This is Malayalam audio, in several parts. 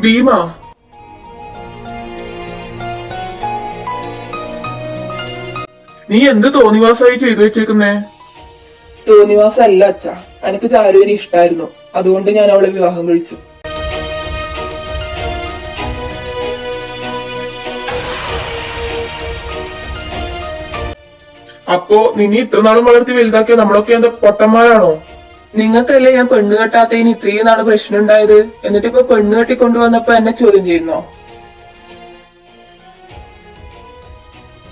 ഭീമ, നീ എന്ത് തോന്നിവാസമായി ചെയ്തു വെച്ചേക്കുന്നേ? തോന്നിവാസല്ല അച്ഛാ, എനിക്ക് ചാരുവിനെ ഇഷ്ടായിരുന്നു, അതുകൊണ്ട് ഞാൻ അവളെ വിവാഹം കഴിച്ചു. അപ്പോ നിന്നെ ഇത്ര നാളും വളർത്തി വലുതാക്കിയ നമ്മളൊക്കെ എന്താ പൊട്ടന്മാരാണോ? നിങ്ങൾക്കല്ലേ ഞാൻ പെണ്ണ് കെട്ടാത്തതിന് ഇത്രയും നാള് പ്രശ്നം ഉണ്ടായത്, എന്നിട്ട് ഇപ്പൊ പെണ്ണ് കെട്ടിക്കൊണ്ടുവന്നപ്പോ എന്നെ ചോദ്യം ചെയ്യുന്നോ?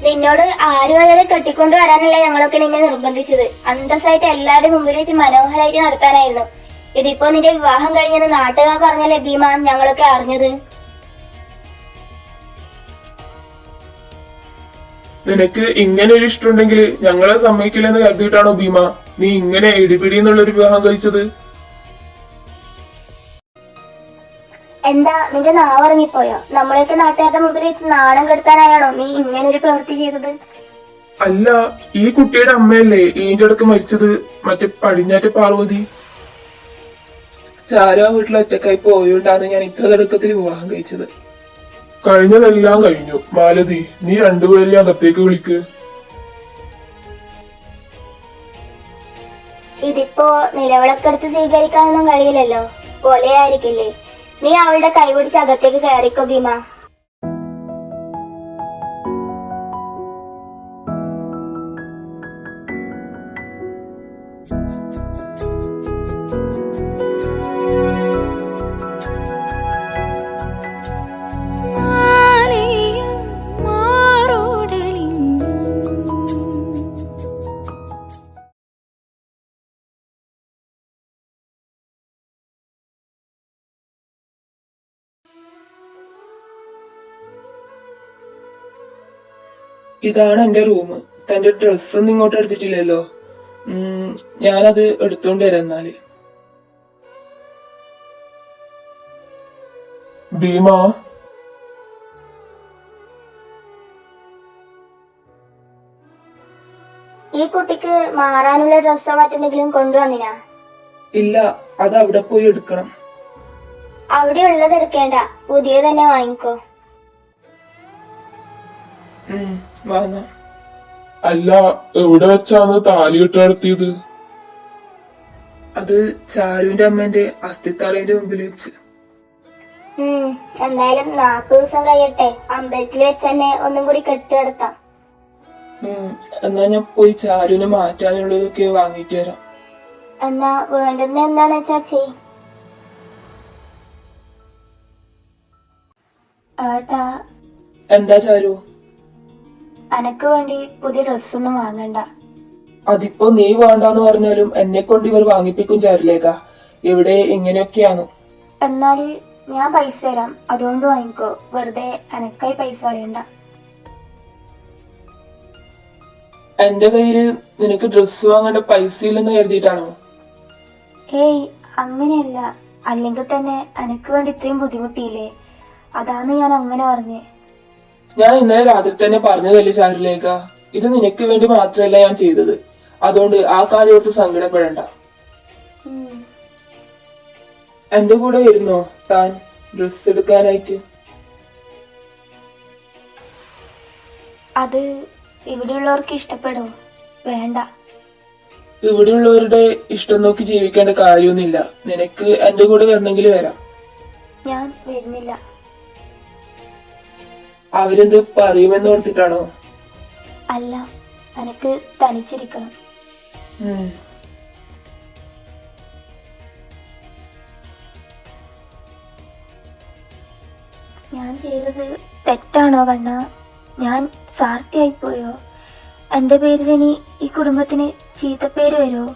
നിന്നോട് ആരും അല്ലാതെ കെട്ടിക്കൊണ്ട് വരാനല്ല ഞങ്ങളൊക്കെ നിന്നെ നിർബന്ധിച്ചത്. അന്തസ്സായിട്ട് എല്ലാവരുടെ മുമ്പിൽ വെച്ച് മനോഹരമായിട്ട് നടത്താനായിരുന്നു. ഇതിപ്പോ നിന്റെ വിവാഹം കഴിഞ്ഞെന്ന് നാട്ടുകാർ പറഞ്ഞല്ലേ ഭീമ ഞങ്ങളൊക്കെ അറിഞ്ഞത്. നിനക്ക് ഇങ്ങനെ ഒരു ഇഷ്ടമുണ്ടെങ്കിൽ ഞങ്ങളെ സമ്മതിക്കില്ലെന്ന് കരുതിയിട്ടാണോ ഭീമ നീ ഇങ്ങനെ ഇടിപിടി എന്നുള്ളൊരു വിവാഹം കഴിച്ചത്? എന്താ നിന്റെ നാവിറങ്ങിപ്പോയോ? നമ്മളെയൊക്കെ നാട്ടുകാരുടെ മുമ്പിൽ വെച്ച് നാണം കെടുത്താനായാണോ നീ ഇങ്ങനെ ഒരു പ്രവൃത്തി ചെയ്തത്? അല്ല, ഈ കുട്ടിയുടെ അമ്മയല്ലേ ഈന്റെ അടുക്ക് മരിച്ചത്, മറ്റേ പടിഞ്ഞാറ്റ് പാർവതി? ചാരു ആ വീട്ടിൽ ഒറ്റക്കായി പോയോണ്ടാണ് ഞാൻ ഇത്ര തിടുക്കത്തിൽ വിവാഹം കഴിച്ചത്. കഴിഞ്ഞതെല്ലാം കഴിഞ്ഞു. മാലതി, നീ രണ്ടുപേരെയും അകത്തേക്ക് വിളിക്ക്. ഇതിപ്പോ നിലവിളക്കെടുത്ത് സ്വീകരിക്കാനൊന്നും കഴിയില്ലല്ലോ, പോലെയായിരിക്കില്ലേ. നീ അവളുടെ കൈ പിടിച്ച് അകത്തേക്ക് കയറിക്കോ ഭീമ. ഇതാണ് എന്റെ റൂം. തന്റെ ഡ്രസ്സൊന്നും ഇങ്ങോട്ട് എടുത്തിട്ടില്ലല്ലോ. ഞാനത് എടുത്തോണ്ട് വരാം എന്നാല്. ഭീമ, ഈ കുട്ടിക്ക് മാറാനുള്ള ഡ്രസ്സോ മറ്റെന്തെങ്കിലും കൊണ്ടുവന്നിനാ? ഇല്ല, അത് അവിടെ പോയി എടുക്കണം. അവിടെ ഉള്ളത് എടുക്കേണ്ട, പുതിയ തന്നെ വാങ്ങിക്കോ. വാങ്ങാം. അല്ല, എവിടെ വെച്ചാണ് താലി കെട്ട് നടത്തിയത്? അത് ചാരുവിന്റെ അമ്മേന്റെ അസ്ഥിത്തറയുടെ മുമ്പിൽ വെച്ച്. എന്തായാലും 40 ദിവസം കഴിയട്ടെ, അമ്പലത്തിൽ വെച്ച് തന്നെ ഒന്നും കൂടി കെട്ടിയെടുത്താം. എന്നാ ഞാൻ പോയി ചാരുവിനെ മാറ്റാനുള്ളതൊക്കെ വാങ്ങിട്ട് വരാം. എന്നാ വേണ്ടുന്ന എന്താന്ന് വെച്ചാ ചെയ്. ഏട്ടാ. എന്താ ചാരു? അനക്ക് വേണ്ടി പുതിയ ഡ്രസ്സൊന്നും വാങ്ങണ്ട. അതിപ്പോ നീ വേണ്ടാന്ന് പറഞ്ഞാലും എന്നെ കൊണ്ട് ഇവർ വാങ്ങിപ്പിക്കും ചാരുലേഖ. ഇവിടെ ഇങ്ങനെയൊക്കെയാണ്. എന്നാല് ഞാൻ പൈസ തരാം, അതുകൊണ്ട് വാങ്ങിക്കോ. വെറുതെ അനക്കായി പൈസ കളയണ്ട. എന്റെ കയ്യില് നിനക്ക് ഡ്രസ്സ് വാങ്ങേണ്ട പൈസ ഇല്ലെന്ന് കരുതിയിട്ടാണോ? ഏയ്, അങ്ങനെയല്ല. അല്ലെങ്കിൽ തന്നെ അനക്ക് വേണ്ടി ഇത്രയും ബുദ്ധിമുട്ടിയില്ലേ, അതാണ് ഞാൻ അങ്ങനെ പറഞ്ഞേ. ഞാൻ ഇന്നലെ രാത്രി തന്നെ പറഞ്ഞതല്ലേ ചാരുലേഖ, ഇത് നിനക്ക് വേണ്ടി മാത്രമല്ല ഞാൻ ചെയ്തത്. അതുകൊണ്ട് ആ കാര്യം ഓർത്ത് സങ്കടപ്പെടണ്ട. എന്റെ കൂടെ വരുന്നോ താൻ ഡ്രസ് എടുക്കാനായിട്ട്? അത് ഇവിടെയുള്ളവർക്ക് ഇഷ്ടപ്പെടോ? വേണ്ട. ഇവിടെയുള്ളവരുടെ ഇഷ്ടം നോക്കി ജീവിക്കേണ്ട കാര്യമൊന്നുമില്ല. നിനക്ക് എന്റെ കൂടെ വരണമെങ്കിൽ വരാം. ഞാൻ വരുന്നില്ല. അവരെന്ത് പറയുമെന്ന് ഓർത്തിട്ടാണോ? അല്ല, എനിക്ക് തനിച്ചിരിക്കണം. ഉം. ഞാൻ ചെയ്തത് തെറ്റാണോ കണ്ണ? ഞാൻ സ്വാർത്ഥിയായിപ്പോയോ? എന്റെ പേരിൽ ഇനി ഈ കുടുംബത്തിന് ചീത്തപ്പേര് വരുമോ?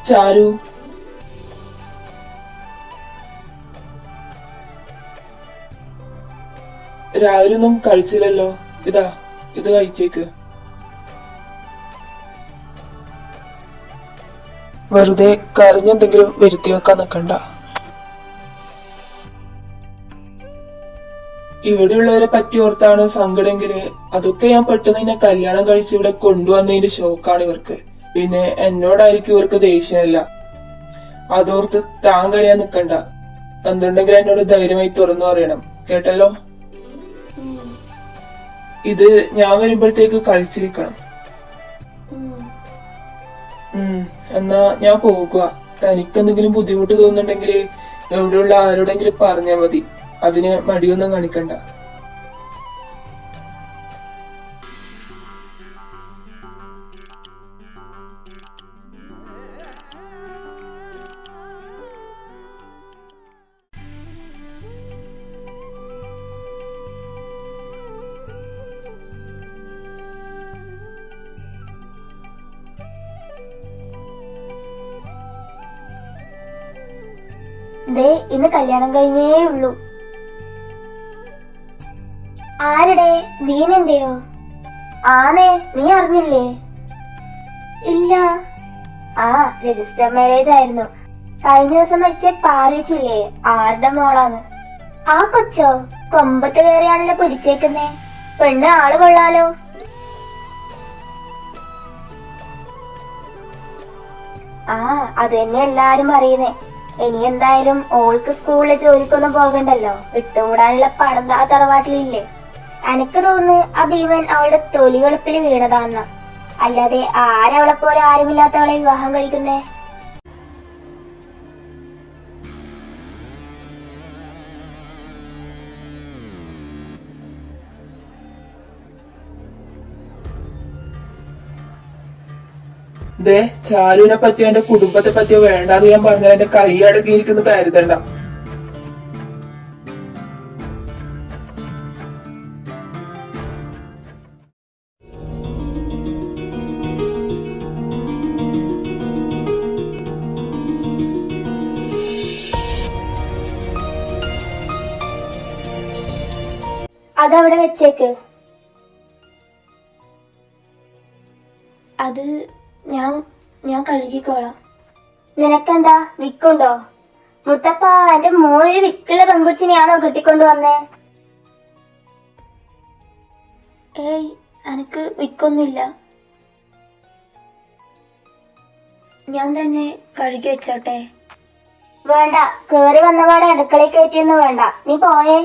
ചാരു, രാവിലെ ഒന്നും കഴിച്ചില്ലല്ലോ. ഇതാ, ഇത് കഴിച്ചേക്ക്. വെറുതെ കരഞ്ഞെന്തെങ്കിലും വരുത്തി വെക്കാൻ നിൽക്കണ്ട. ഇവിടെയുള്ളവരെ പറ്റി ഓർത്താണ് സങ്കടെങ്കില് അതൊക്കെ ഞാൻ പെട്ടെന്ന് നിന്നെ കല്യാണം കഴിച്ച് ഇവിടെ കൊണ്ടുവന്നതിന്റെ ഷോക്കാണ് ഇവർക്ക്. പിന്നെ എന്നോടായിരിക്കും ഇവർക്ക് ദേഷ്യമില്ല. അതോർത്ത് താൻ കരയാൻ നിൽക്കണ്ട. എന്തുണ്ടെങ്കിലും എന്നോട് ധൈര്യമായി തുറന്നു പറയണം, കേട്ടല്ലോ? ഇത് ഞാൻ വരുമ്പോഴത്തേക്ക് കഴിച്ചിരിക്കണം. എന്നാ ഞാൻ പോകുക. തനിക്കെന്തെങ്കിലും ബുദ്ധിമുട്ട് തോന്നുന്നുണ്ടെങ്കിൽ എവിടെയുള്ള ആരോടെങ്കിലും പറഞ്ഞാൽ മതി. അതിന് മടിയൊന്നും കാണിക്കണ്ട. ദേ, ഇന്ന് കല്യാണം കഴിഞ്ഞേ ഉള്ളൂ. ആരുടെ? ഭീമന്റെയോ? ആനേ, നീ അറിഞ്ഞില്ലേ? ഇല്ല. ആ, രജിസ്റ്റർ മാരേജ് ആയിരുന്നു. കഴിഞ്ഞ ദിവസം മരിച്ച പാറിച്ചില്ലേ, ആരുടെ മോളാന്ന്? ആ കൊച്ചോ? കൊമ്പത്ത് കയറിയാണല്ലോ പിടിച്ചേക്കുന്നേ. പെണ്ണ് ആള് കൊള്ളാലോ. ആ, അത് തന്നെ എല്ലാരും പറയുന്നേ. ഇനി എന്തായാലും ഓൾക്ക് സ്കൂളിലെ ജോലിക്കൊന്നും പോകണ്ടല്ലോ. ഇട്ടുകൂടാനുള്ള പണം ആ തറവാട്ടിലില്ലേ? എനക്ക് തോന്നുന്നു ആ ഭീമൻ അവളുടെ തൊലി വെളുപ്പിൽ വീണതാന്ന. അല്ലാതെ ആരവളെ പോലെ ആരുമില്ലാത്തവളെ വിവാഹം കഴിക്കുന്നേ? ദേ, ചാലുവിനെ പറ്റിയോ എന്റെ കുടുംബത്തെ പറ്റിയോ വേണ്ടാന്ന് ഞാൻ പറഞ്ഞാൽ എന്റെ കൈ അടങ്ങിയിരിക്കുന്നു കരുതണ്ട. അതവിടെ വെച്ചേക്ക്. അത് ഞാൻ കഴുകിക്കോളാം. നിനക്കെന്താ വിക്കുണ്ടോ? മുത്തപ്പ, എന്റെ മോനൊരു വിക്കുള്ള പെങ്കുച്ചിനെയാണോ കെട്ടിക്കൊണ്ടു വന്നേ? ഏയ്, എനക്ക് വിക്കൊന്നുമില്ല. ഞാൻ തന്നെ കഴുകി വെച്ചോട്ടെ? വേണ്ട, കേറി വന്നപാടെ അടുക്കളയിൽ കയറ്റിയൊന്നും വേണ്ട. നീ പോയേ.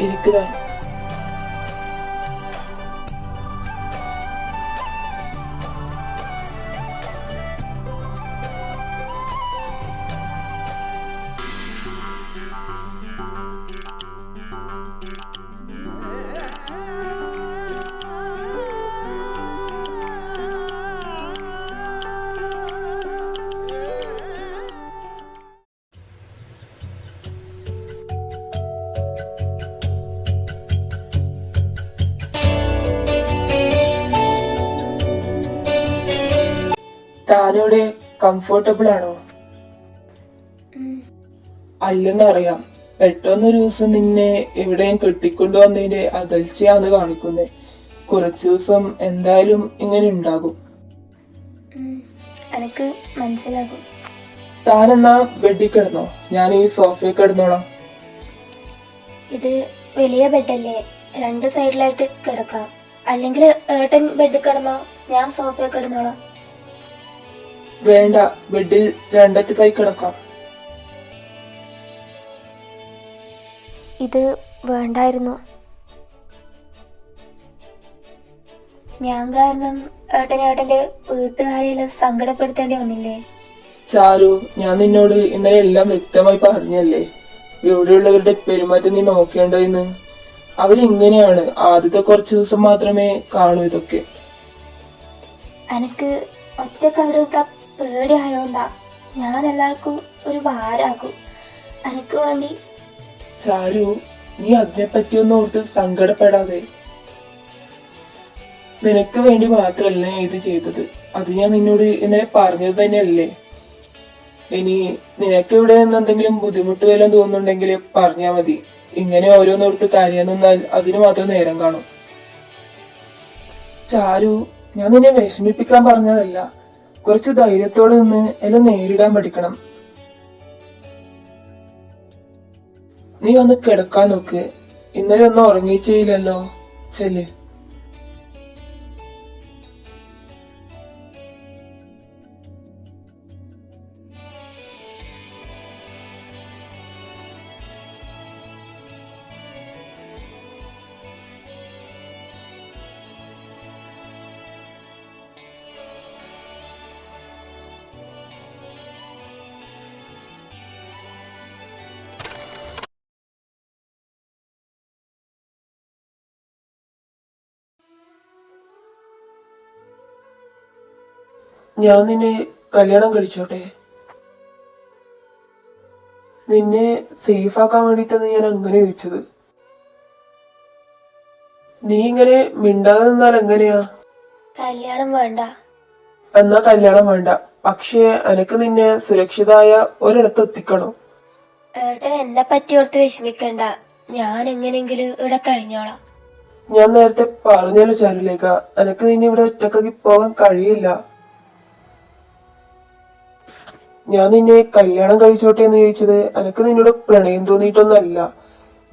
ഇരിക്കുക. താനിവിടെ കംഫർട്ടബിൾ ആണോ? അല്ലെന്നറിയാം. പെട്ടെന്നൊരു ദിവസം നിന്നെ ഇവിടെ ഞാൻ കെട്ടിക്കൊണ്ടു വന്നതിന്റെ അകൽച്ചയാന്ന് കാണിക്കുന്നേ. കുറച്ചു ദിവസം എന്തായാലും ഇങ്ങനെ ഉണ്ടാകും. എനിക്ക് മനസ്സിലാകും. താനെന്നാ ബെഡിൽ കിടന്നോ, ഞാൻ ഈ സോഫയിൽ കിടന്നോളാം. ഇത് വലിയ ബെഡല്ലേ, രണ്ട് സൈഡിലായിട്ട് കിടക്കാം. അല്ലെങ്കിൽ ഏട്ടൻ ബെഡിൽ കിടന്നോ, ഞാൻ സോഫയിൽ കിടന്നോളാം. വേണ്ട, ബെഡിൽ രണ്ടറ്റത്തായി കിടക്കാം. ഇത് വേണ്ടായിരുന്നു. ഞാൻ കാരണം ഏട്ടന്റെ വീട്ടുകാരെല്ലാം സങ്കടപ്പെടുത്തേണ്ടി വന്നില്ലേ? ചാരു, ഞാൻ നിന്നോട് ഇന്നലെ എല്ലാം വ്യക്തമായി പറഞ്ഞല്ലേ. ഇവിടെയുള്ളവരുടെ പെരുമാറ്റം നീ നോക്കേണ്ടതെന്ന്. അവരിങ്ങനെയാണ്, ആദ്യത്തെ കുറച്ചു ദിവസം മാത്രമേ കാണൂ ഇതൊക്കെ. എനിക്ക് ഒറ്റക്കവിടുത്ത പേടിയായോണ്ടാ ഞാൻ എല്ലാവർക്കും ഒരു ഭാരാക്കും. എനിക്ക് വേണ്ടി. ചാരു, നീ അതിനെപ്പറ്റിയൊന്നും ഓർത്ത് സങ്കടപ്പെടാതെ. നിനക്ക് വേണ്ടി മാത്രല്ല ഞാൻ ഇത് ചെയ്തത്. അത് ഞാൻ നിന്നോട് ഇന്നലെ പറഞ്ഞത് തന്നെയല്ലേ. ഇനി നിനക്ക് ഇവിടെ നിന്ന് എന്തെങ്കിലും ബുദ്ധിമുട്ട് വല്ലതും തോന്നുന്നുണ്ടെങ്കിൽ പറഞ്ഞാ മതി. ഇങ്ങനെ ഓരോന്നോർത്ത് കരയാൻ നിന്നാൽ അതിന് മാത്രം നേരം കാണും. ചാരു, ഞാൻ നിന്നെ വിഷമിപ്പിക്കാൻ പറഞ്ഞതല്ല. കുറച്ച് ധൈര്യത്തോടെ നിന്ന് എല്ലാം നേരിടാൻ പഠിക്കണം. നീ വന്ന് കിടക്കാൻ നോക്ക്. ഇന്നലെ ഒന്നും ഉറങ്ങിയില്ലല്ലോ. ചെല്ല്. ഞാൻ നിന്നെ കല്യാണം കഴിച്ചോട്ടെ? നിന്നെ സേഫ് ആക്കാൻ വേണ്ടിയിട്ടാണ് ഞാൻ അങ്ങനെ ചോദിച്ചത്. നീ ഇങ്ങനെ മിണ്ടാതെ നിന്നാൽ എങ്ങനെയാ? കല്യാണം വേണ്ട. എന്നാ കല്യാണം വേണ്ട. പക്ഷേ എനക്ക് നിന്നെ സുരക്ഷിതായ ഒരിടത്ത് എത്തിക്കണം. ഏട്ടൻ എന്നെ പറ്റി ഓർത്ത് വിഷമിക്കണ്ട. ഞാൻ എങ്ങനെയെങ്കിലും ഇവിടെ കഴിഞ്ഞോളാം. ഞാൻ നേരത്തെ പറഞ്ഞല്ലോ ചാരുലേഖ, എനക്ക് നിന്നെ ഇവിടെ ഒറ്റക്കാക്കി പോകാൻ കഴിയില്ല. ഞാൻ നിന്നെ കല്യാണം കഴിച്ചോട്ടെ എന്ന് ചോദിച്ചത് എനക്ക് നിന്നോട് പ്രണയം തോന്നിയിട്ടൊന്നല്ല.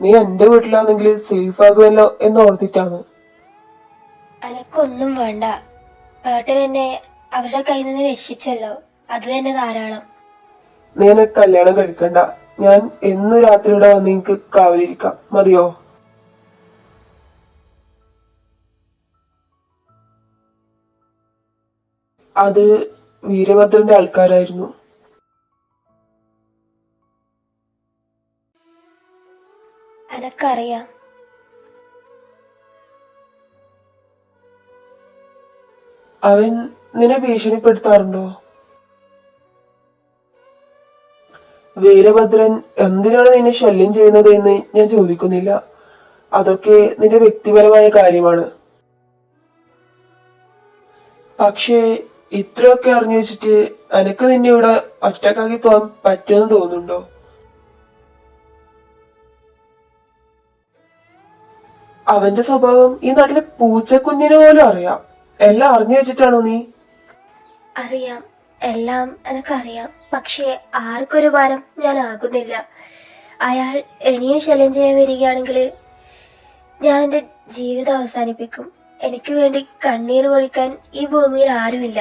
നീ എന്റെ വീട്ടിലാണെങ്കിൽ സേഫ് ആകുമല്ലോ എന്ന് ഓർത്തിട്ടാണ്. എനക്കൊന്നും വേണ്ട. ഏട്ടൻ എന്നെ അവരുടെ കയ്യിൽ നിന്ന് രക്ഷിച്ചല്ലോ, അത് തന്നെ ധാരാളം. നീ എന്നെ കല്യാണം കഴിക്കണ്ട. ഞാൻ എന്നു രാത്രി ഇവിടെ വന്ന് എനിക്ക് കാവലിരിക്കാം. മതിയോ? അത് വീരഭദ്രന്റെ ആൾക്കാരായിരുന്നു. എനക്കറിയാം. അവൻ നിന്നെ ഭീഷണിപ്പെടുത്താറുണ്ടോ? വീരഭദ്രൻ എന്തിനാണ് നിന്നെ ശല്യം ചെയ്യുന്നത് എന്ന് ഞാൻ ചോദിക്കുന്നില്ല. അതൊക്കെ നിന്റെ വ്യക്തിപരമായ കാര്യമാണ്. പക്ഷേ ഇത്രയൊക്കെ അറിഞ്ഞു വെച്ചിട്ട് എനക്ക് നിന്നെ ഇവിടെ ഒറ്റക്കാക്കി പോകാൻ പറ്റുമെന്ന് തോന്നുന്നുണ്ടോ? അവന്റെ സ്വഭാവം ഈ നാട്ടിലെ പൂച്ചക്കുഞ്ഞിനെ പോലും അറിയാം. എല്ലാം അറിഞ്ഞു വെച്ചിട്ടാണോ നീ? അറിയാം, എല്ലാം എനക്കറിയാം. പക്ഷേ ആർക്കൊരു ഭാരം ഞാൻ ആകുന്നില്ല. അയാൾ ഇനിയും ശല്യം ചെയ്യാൻ വരികയാണെങ്കിൽ ഞാൻ എന്റെ ജീവിതം അവസാനിപ്പിക്കും. എനിക്ക് വേണ്ടി കണ്ണീർ പൊഴിക്കാൻ ഈ ഭൂമിയിൽ ആരുമില്ല.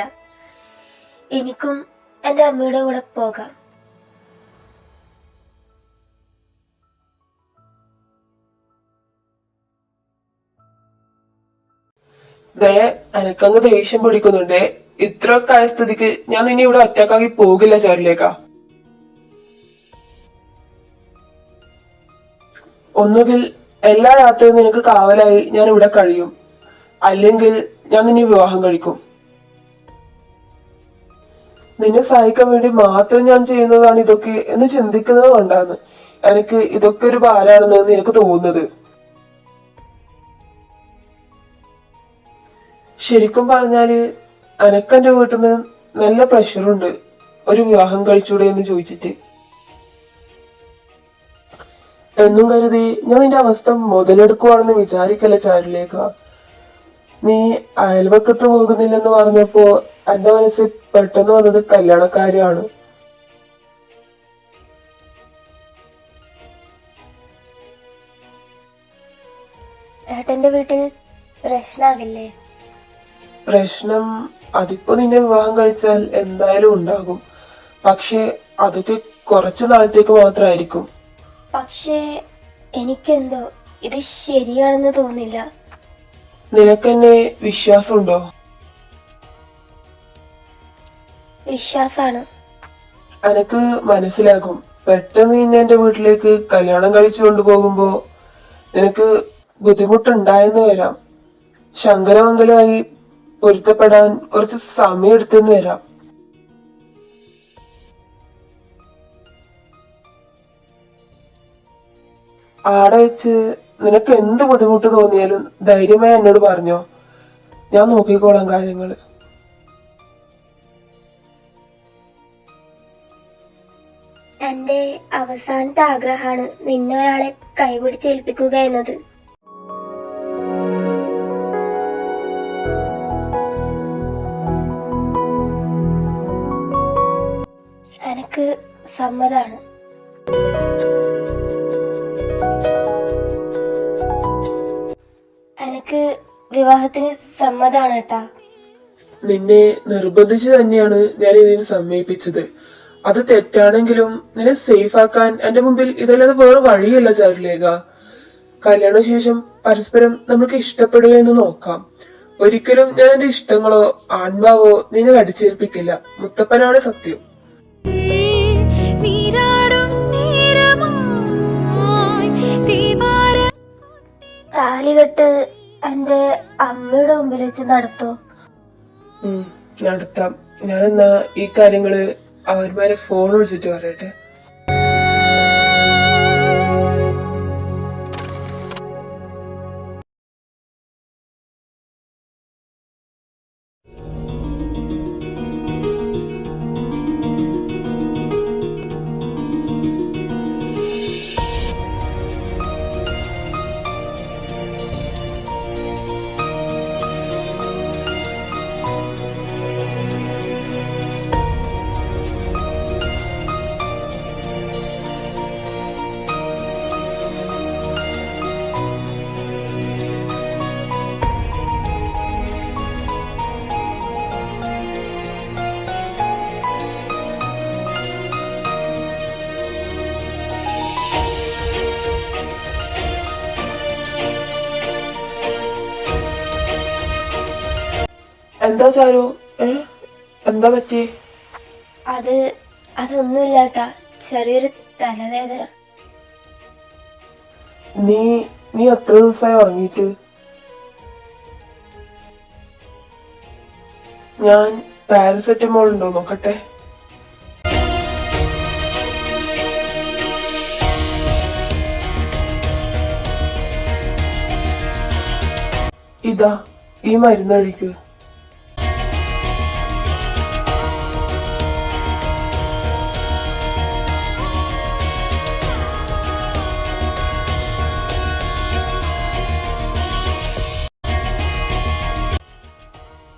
എനിക്കും എന്റെ അമ്മയുടെ കൂടെ പോകാം. ദയ, എനക്കങ്ങ് ദേഷ്യം പിടിക്കുന്നുണ്ടേ. ഇത്രയൊക്കെ ആയ സ്ഥിതിക്ക് ഞാൻ നിന്നെ ഇവിടെ ഒറ്റക്കാക്കി പോകില്ല ചാരുലേഖ. ഒന്നുകിൽ എല്ലാ രാത്രിയും നിനക്ക് കാവലായി ഞാൻ ഇവിടെ കഴിയും, അല്ലെങ്കിൽ ഞാൻ നിന്നെ വിവാഹം കഴിക്കും. നിന്നെ സഹായിക്കാൻ വേണ്ടി മാത്രം ഞാൻ ചെയ്യുന്നതാണ് ഇതൊക്കെ എന്ന് ചിന്തിക്കുന്നത് കൊണ്ടാണ് എനിക്ക് ഇതൊക്കെ ഒരു ഭാരാണെന്ന് നിനക്ക് തോന്നുന്നത്. ശരിക്കും പറഞ്ഞാല് എനക്കെന്റെ വീട്ടിൽ നിന്ന് നല്ല പ്രഷറുണ്ട് ഒരു വിവാഹം കഴിച്ചൂടെ എന്ന് ചോദിച്ചിട്ട്. എന്നും കരുതി ഞാൻ നിന്റെ അവസ്ഥ മുതലെടുക്കുവാണെന്ന് വിചാരിക്കല്ല ചാരുലേഖ. നീ അയൽവക്കത്ത് പോകുന്നില്ലെന്ന് പറഞ്ഞപ്പോ എന്റെ മനസ്സിൽ പെട്ടെന്ന് വന്നത് കല്യാണക്കാര്യാണ്. ഏട്ടന്റെ വീട്ടിൽ പ്രശ്നാകില്ലേ? പ്രശ്നം അതിപ്പോ നിന്നെ വിവാഹം കഴിച്ചാൽ എന്തായാലും ഉണ്ടാകും. പക്ഷെ അതൊക്കെ കുറച്ചു നാളത്തേക്ക് മാത്രമായിരിക്കും. പക്ഷേ എനിക്കെന്തോ ഇത് ശരിയാണെന്ന് തോന്നില്ല. നിനക്കെന്നെ വിശ്വാസമുണ്ടോ? വിശ്വാസാണ്. എനക്ക് മനസ്സിലാകും. പെട്ടെന്ന് നിന്നെ എന്റെ വീട്ടിലേക്ക് കല്യാണം കഴിച്ചു കൊണ്ടുപോകുമ്പോ നിനക്ക് ബുദ്ധിമുട്ടുണ്ടായെന്ന് വരാം. ശങ്കരമംഗലമായി പൊരുത്തപ്പെടാൻ കുറച്ച് സമയം എടുത്തെന്ന് വരാം. ആടെ വെച്ച് നിനക്ക് എന്ത് ബുദ്ധിമുട്ട് തോന്നിയാലും ധൈര്യമായി എന്നോട് പറഞ്ഞോ, ഞാൻ നോക്കിക്കോളാം കാര്യങ്ങള്. എന്റെ അവസാനത്തെ ആഗ്രഹമാണ് നിന്നെ ഒരാളെ കൈപിടിച്ചേൽപ്പിക്കുക എന്നത്. എനക്ക് സമ്മതാണ്. എനക്ക് വിവാഹത്തിന് സമ്മതാണ് കേട്ടാ. നിന്നെ നിർബന്ധിച്ച് തന്നെയാണ് ഞാൻ ഇതിന് സമ്മതിപ്പിച്ചത്. അത് തെറ്റാണെങ്കിലും നിന്നെ സേഫ് ആക്കാൻ എന്റെ മുമ്പിൽ ഇതല്ലാതെ വേറെ വഴിയല്ല ചാരുലേഖ. കല്യാണശേഷം പരസ്പരം നമുക്ക് ഇഷ്ടപ്പെടുകയെന്ന് നോക്കാം. ഒരിക്കലും ഞാൻ എന്റെ ഇഷ്ടങ്ങളോ ആത്മാവോ നിന്നെ അടിച്ചേൽപ്പിക്കില്ല. മുത്തപ്പനാണ് സത്യം. താലികെട്ട് എന്റെ അമ്മയുടെ മുമ്പിൽ വെച്ച് നടത്തോ? നടത്താം. ഞാനെന്നാ ഈ കാര്യങ്ങള് അവന്മാരെ ഫോൺ വിളിച്ചിട്ട് പറയട്ടെ. എന്താ ചാരു? എന്താ പറ്റിയേ? അതൊന്നുമില്ല കേട്ടാ, ചെറിയൊരു തലവേദന. നീ എത്ര ദിവസമായി ഉറങ്ങിയിട്ട്? ഞാൻ പാരസെറ്റമോൾ ഉണ്ടോ നോക്കട്ടെ. ഇതാ ഈ മരുന്നഴിക്ക്.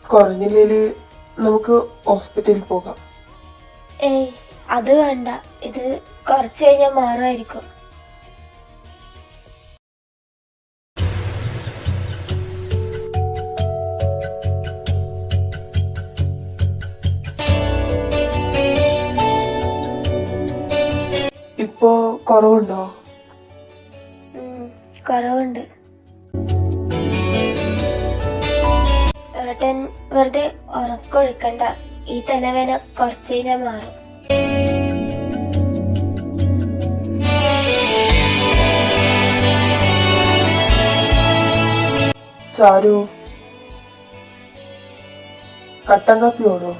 കുറഞ്ഞില്ലേല് നമുക്ക് ഹോസ്പിറ്റലിൽ പോകാം. ഏയ് അത് വേണ്ട, ഇത് കുറച്ച് കഴിഞ്ഞാൽ മാറുമായിരിക്കും. ഇപ്പോ കുറവുണ്ടോ? കുറവുണ്ട്. ഏട്ടൻ വെറുതെ ഉറക്കൊഴിക്കണ്ട, ഈ തലവേദന കുറച്ച് കഴിഞ്ഞാൽ മാറും. ചാരു, കട്ടൻ കാപ്പി വേണോ?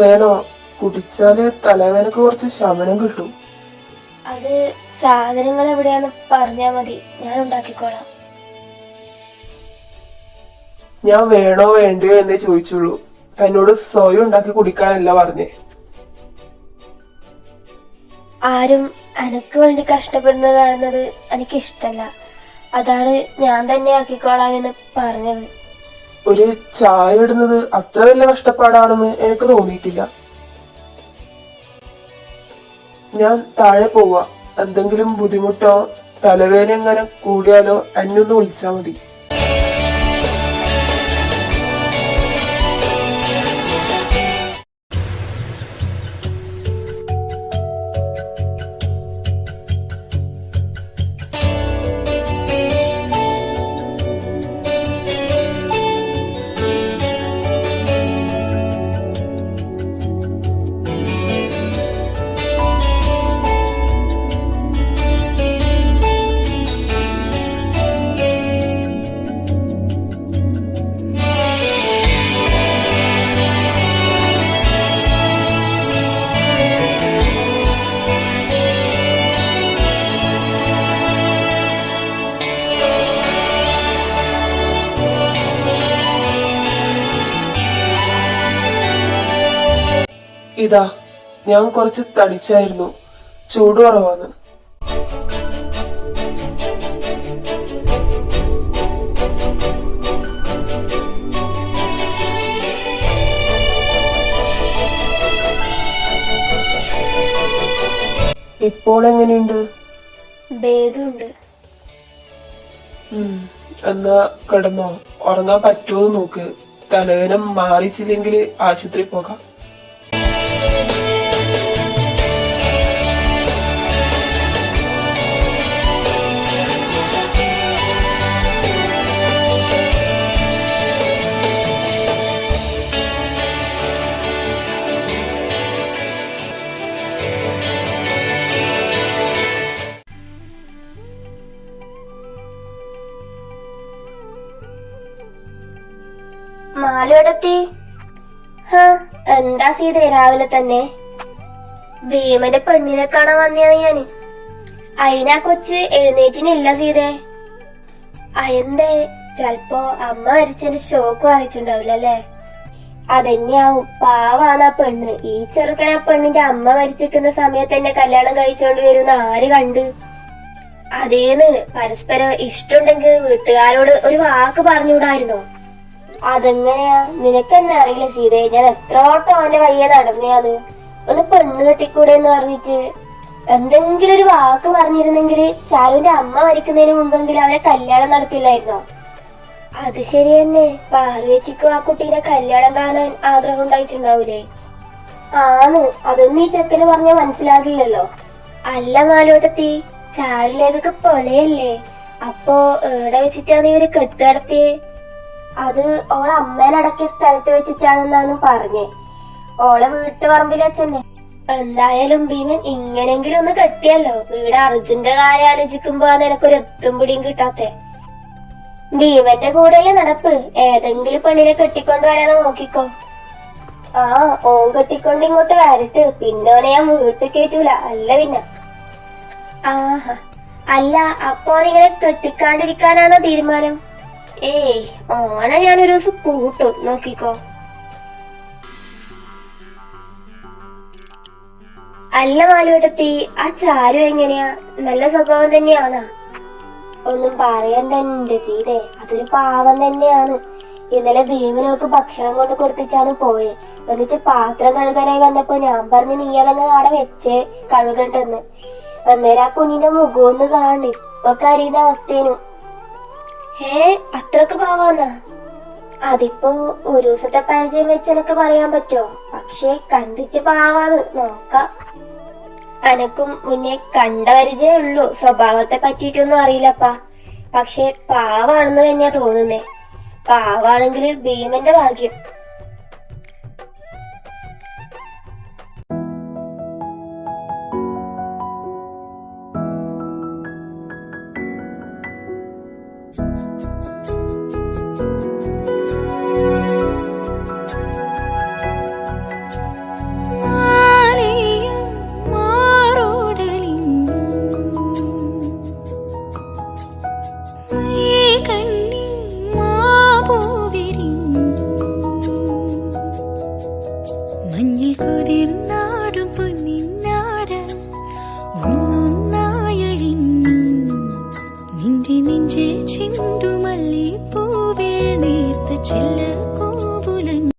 വേണോ? കുടിച്ചാല് തലവേദനക്ക് കുറച്ച് ശമനം കിട്ടും. അത് സാധനങ്ങൾ എവിടെയാന്ന് പറഞ്ഞാ മതി, ഞാൻ ഉണ്ടാക്കിക്കോളാം. ഞാൻ വേണോ വേണ്ടയോ എന്നേ ചോദിച്ചുള്ളൂ. തന്നോട് സ്വയം ഉണ്ടാക്കി കുടിക്കാനല്ല പറഞ്ഞേ. ആരും എനക്ക് വേണ്ടി കഷ്ടപ്പെടുന്നത് കാണുന്നത് എനിക്ക് ഇഷ്ടല്ല. അതാണ് ഞാൻ തന്നെ ആക്കിക്കോളാമെന്ന് പറഞ്ഞത്. ഒരു ചായ ഇടുന്നത് അത്ര വലിയ കഷ്ടപ്പാടാണെന്ന് എനിക്ക് തോന്നിയിട്ടില്ല. ഞാൻ താഴെ പോവാ. എന്തെങ്കിലും ബുദ്ധിമുട്ടോ തലവേദന എങ്ങനെ കൂടിയാലോ എന്നെ ഒന്ന് വിളിച്ചാ മതി. ഇതാ, ഞാൻ കുറച്ച് തടിച്ചായിരുന്നു. ചൂട് കുറവാണ്. ഇപ്പോൾ എങ്ങനെയുണ്ട്? ഭേദമുണ്ട്. എന്നാ കിടന്നോ. ഉറങ്ങാൻ പറ്റുമോ നോക്ക്. തലവേദന മാറിച്ചില്ലെങ്കിൽ ആശുപത്രി പോകാം. മാലോടത്തി, എന്താ സീത രാവിലെ തന്നെ? ഭീമന്റെ പെണ്ണിനെ കാണാൻ വന്നതാണ് ഞാന്. അയിനാ കൊച്ച് എഴുന്നേറ്റിനില്ല സീതേ. അയെന്തേ? ചെലപ്പോ അമ്മ മരിച്ചതിന്റെ ഷോക്ക് വാങ്ങിച്ചിട്ടുണ്ടാവില്ലല്ലേ? അതെന്നെയാവും. പാവാണ് ആ പെണ്ണ്. ഈ ചെറുക്കൻ ആ പെണ്ണിന്റെ അമ്മ മരിച്ചിരിക്കുന്ന സമയത്ത് എന്നെ കല്യാണം കഴിച്ചോണ്ട് വരുന്ന ആര് കണ്ട്? അതേന്ന് പരസ്പരം ഇഷ്ടമുണ്ടെങ്കിൽ വീട്ടുകാരോട് ഒരു വാക്ക് പറഞ്ഞുകൂടായിരുന്നോ? അതെങ്ങനെയാ? നിനക്കെന്നെ അറിയില്ല സീതേ. ഞാൻ എത്രോട്ടം അവന്റെ വയ്യ നടന്നെയാന്ന്. ഒന്ന് പെണ്ണ് കെട്ടിക്കൂടെ എന്ന് പറഞ്ഞിട്ട് എന്തെങ്കിലും ഒരു വാക്ക് പറഞ്ഞിരുന്നെങ്കിൽ ചാരുവിന്റെ അമ്മ മരിക്കുന്നതിന് മുമ്പെങ്കിലും അവരെ കല്യാണം നടത്തില്ലായിരുന്നോ? അത് ശരി തന്നെ. പാർവേച്ചിക്കും ആ കുട്ടീനെ കല്യാണം കാണാൻ ആഗ്രഹം ഉണ്ടായിട്ടുണ്ടാവൂലേ? ആണ്. അതൊന്നും ഈ ചെക്കന് പറഞ്ഞ മനസ്സിലാകില്ലല്ലോ. അല്ല മാലോട്ടത്തി, ചാരുലേതൊക്കെ പൊലയല്ലേ? അപ്പൊ എവിടെ വെച്ചിട്ടാണ് ഇവര് കെട്ടുകടത്തിയേ? അത് ഓളെ അമ്മേനടക്കിയ സ്ഥലത്ത് വെച്ചിട്ടാണെന്നാണ് പറഞ്ഞേ. ഓളെ വീട്ടുപറമ്പിൽ വെച്ചെന്നെ. എന്തായാലും ഭീമൻ ഇങ്ങനെങ്കിലും ഒന്ന് കെട്ടിയല്ലോ. വീട് അർജുന്റെ കാര്യം ആലോചിക്കുമ്പോ നിനക്കൊരു എത്തും പിടിയും കിട്ടാത്തെ. ഭീമന്റെ കൂടെയല്ലേ നടപ്പ്. ഏതെങ്കിലും പെണ്ണിനെ കെട്ടിക്കൊണ്ട് വരാതെ നോക്കിക്കോ. ആ, ഓൻ കെട്ടിക്കൊണ്ട് ഇങ്ങോട്ട് വരട്ട്. പിന്നെ ഓനെ ഞാൻ വീട്ടിൽ കയറ്റൂല. അല്ല പിന്നെ. ആഹാ, അല്ല അപ്പൊ ഓനിങ്ങനെ കെട്ടിക്കാണ്ടിരിക്കാനാണോ തീരുമാനം? ഏയ്, ഓനെ ഞാനൊരു ദിവസം കൂട്ടും. നോക്കിക്കോ. അല്ല മാലുവട്ടത്തി, ആ ചാരു എങ്ങനെയാ? നല്ല സ്വഭാവം തന്നെയാണോ? ഒന്നും പറയണ്ട എന്റെ സീതേ. അതൊരു പാവം തന്നെയാണ്. ഇന്നലെ ഭീമനോൾക്ക് ഭക്ഷണം കൊണ്ട് കൊടുത്തിച്ചാണ് പോയെ. എന്നിട്ട് പാത്രം കഴുകാനായി വന്നപ്പോ ഞാൻ പറഞ്ഞു നീ അതങ്ങ് അവിടെ വെച്ച് കഴുകണ്ടെന്ന്. അന്നേരം ആ കുഞ്ഞിന്റെ മുഖമൊന്ന് കാണി. ഇപ്പൊ കരയുന്ന അവസ്ഥേനു. അത്രക്ക് പാവാന്നാ? അതിപ്പോ ഒരു ദിവസത്തെ പരിചയം വെച്ച് എനക്ക് പറയാൻ പറ്റുമോ? പക്ഷെ കണ്ടിട്ട് പാവാന്ന്. നോക്കാം. എനക്കും മുന്നേ കണ്ട പരിചയം ഉള്ളൂ. സ്വഭാവത്തെ പറ്റിയിട്ടൊന്നും അറിയില്ലപ്പാ. പക്ഷെ പാവാണെന്ന് തന്നെയാ തോന്നുന്നേ. പാവാണെങ്കിൽ ഭീമന്റെ ഭാഗ്യം. മഞ്ഞിൽ കുതിർന്നാടും പൊന്നിന്നാട് ഒന്നൊന്നായഴിഞ്ഞു നിന്റെ നെഞ്ചിൽ ചിണ്ടു